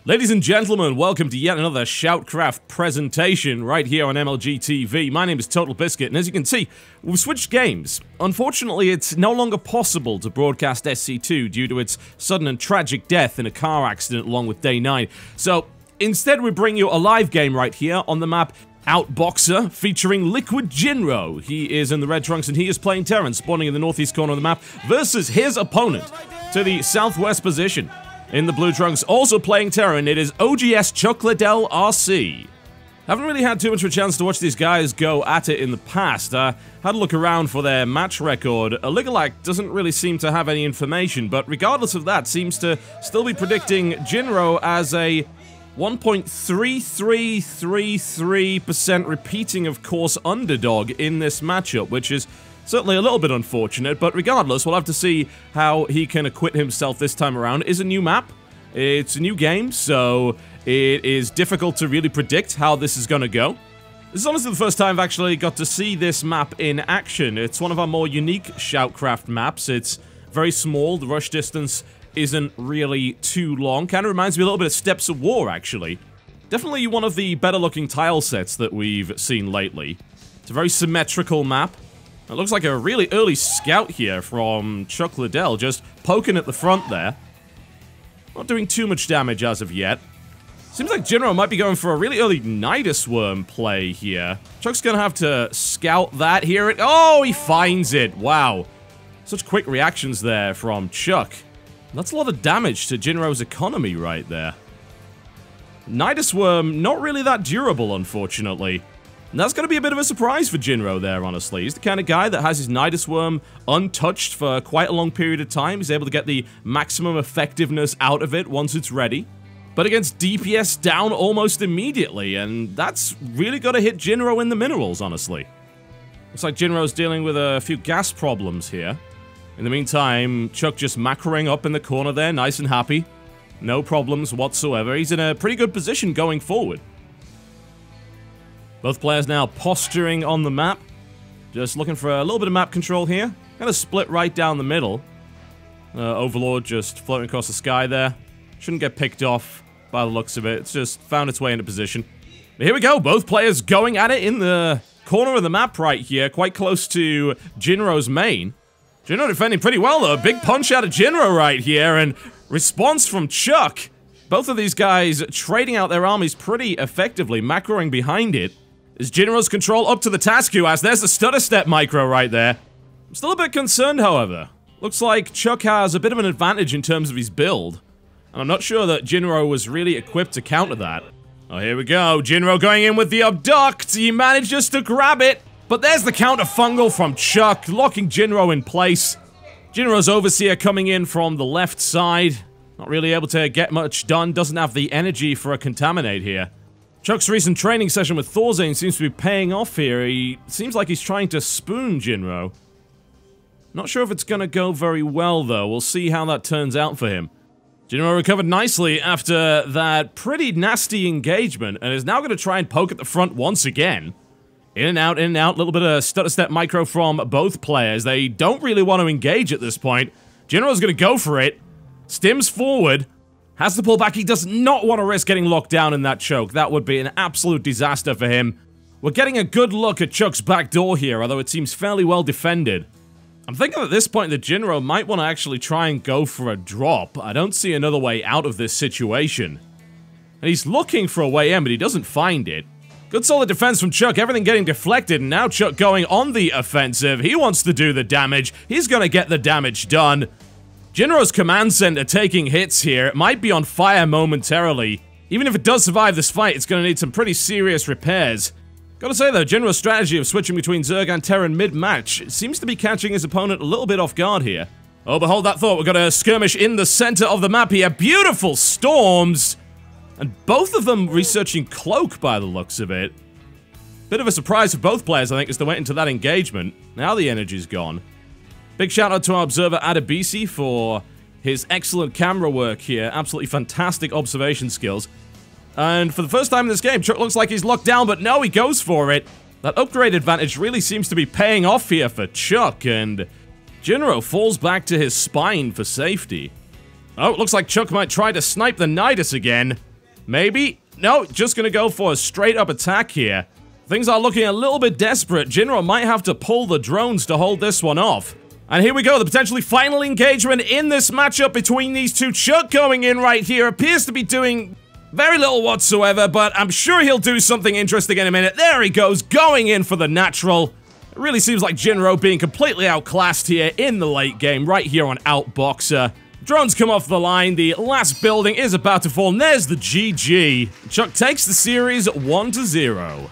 Ladies and gentlemen, welcome to yet another SHOUTcraft presentation right here on MLG TV. My name is Total Biscuit, and as you can see, we've switched games. Unfortunately, it's no longer possible to broadcast SC2 due to its sudden and tragic death in a car accident along with Day 9. So, instead we bring you a live game right here on the map Outboxer, featuring Liquid Jinro. He is in the red trunks and he is playing Terran, spawning in the northeast corner of the map, versus his opponent to the southwest position. In the blue trunks, also playing Terran, it is OGS Chocoladel RC. Haven't really had too much of a chance to watch these guys go at it in the past. Had a look around for their match record. Ligalac doesn't really seem to have any information, but regardless of that, seems to still be predicting Jinro as a 1.3333% repeating, of course, underdog in this matchup, which is certainly a little bit unfortunate, but regardless, we'll have to see how he can acquit himself this time around. It's a new map, it's a new game, so it is difficult to really predict how this is going to go. This is honestly the first time I've actually got to see this map in action. It's one of our more unique Shoutcraft maps. It's very small, the rush distance isn't really too long. Kind of reminds me a little bit of Steps of War, actually. Definitely one of the better looking tile sets that we've seen lately. It's a very symmetrical map. It looks like a really early scout here from Chocoladel, just poking at the front there. Not doing too much damage as of yet. Seems like Jinro might be going for a really early Nidus Worm play here. Chuck's gonna have to scout that here. Oh, he finds it! Wow. Such quick reactions there from Chuck. That's a lot of damage to Jinro's economy right there. Nidus Worm, not really that durable, unfortunately. And that's going to be a bit of a surprise for Jinro there, honestly. He's the kind of guy that has his Nidus Worm untouched for quite a long period of time. He's able to get the maximum effectiveness out of it once it's ready. But against DPS down almost immediately, and that's really got to hit Jinro in the minerals, honestly. Looks like Jinro's dealing with a few gas problems here. In the meantime, Chuck just macroing up in the corner there, nice and happy. No problems whatsoever. He's in a pretty good position going forward. Both players now posturing on the map. Just looking for a little bit of map control here. Kind of split right down the middle. Overlord just floating across the sky there. Shouldn't get picked off by the looks of it. It's just found its way into position. But here we go. Both players going at it in the corner of the map right here. Quite close to Jinro's main. Jinro defending pretty well though. Big punch out of Jinro right here. And response from Chuck. Both of these guys trading out their armies pretty effectively. Macroing behind it. Is Jinro's control up to the task, who has? There's the stutter step micro right there. I'm still a bit concerned, however. Looks like Chuck has a bit of an advantage in terms of his build. And I'm not sure that Jinro was really equipped to counter that. Oh, here we go. Jinro going in with the abduct. He manages to grab it. But there's the counter fungal from Chuck, locking Jinro in place. Jinro's Overseer coming in from the left side. Not really able to get much done. Doesn't have the energy for a contaminate here. Chuck's recent training session with Thorzane seems to be paying off here. He seems like he's trying to spoon Jinro. Not sure if it's gonna go very well, though. We'll see how that turns out for him. Jinro recovered nicely after that pretty nasty engagement, and is now gonna try and poke at the front once again. In and out, a little bit of stutter step micro from both players. They don't really want to engage at this point. Jinro's gonna go for it. Stims forward. Has to pull back. He does not want to risk getting locked down in that choke. That would be an absolute disaster for him. We're getting a good look at Chuck's back door here, although it seems fairly well defended. I'm thinking at this point that Jinro might want to actually try and go for a drop. I don't see another way out of this situation. And he's looking for a way in, but he doesn't find it. Good solid defense from Chuck, everything getting deflected, and now Chuck going on the offensive. He wants to do the damage. He's going to get the damage done. Jinro's command center taking hits here. It might be on fire momentarily. Even if it does survive this fight, it's going to need some pretty serious repairs. Gotta say though, Jinro's strategy of switching between Zerg and Terran mid-match seems to be catching his opponent a little bit off guard here. Oh, behold that thought. We've got a skirmish in the center of the map here. Beautiful storms! And both of them researching Cloak by the looks of it. Bit of a surprise for both players, I think, as they went into that engagement. Now the energy's gone. Big shout out to our observer Adebisi for his excellent camera work here. Absolutely fantastic observation skills. And for the first time in this game, Chuck looks like he's locked down, but no, he goes for it. That upgrade advantage really seems to be paying off here for Chuck, and Jinro falls back to his spine for safety. Oh, it looks like Chuck might try to snipe the Nidus again. Maybe? No, just gonna go for a straight-up attack here. Things are looking a little bit desperate. Jinro might have to pull the drones to hold this one off. And here we go, the potentially final engagement in this matchup between these two. Chuck going in right here appears to be doing very little whatsoever, but I'm sure he'll do something interesting in a minute. There he goes, going in for the natural. It really seems like Jinro being completely outclassed here in the late game, right here on Outboxer. Drones come off the line, the last building is about to fall, and there's the GG. Chuck takes the series 1-0.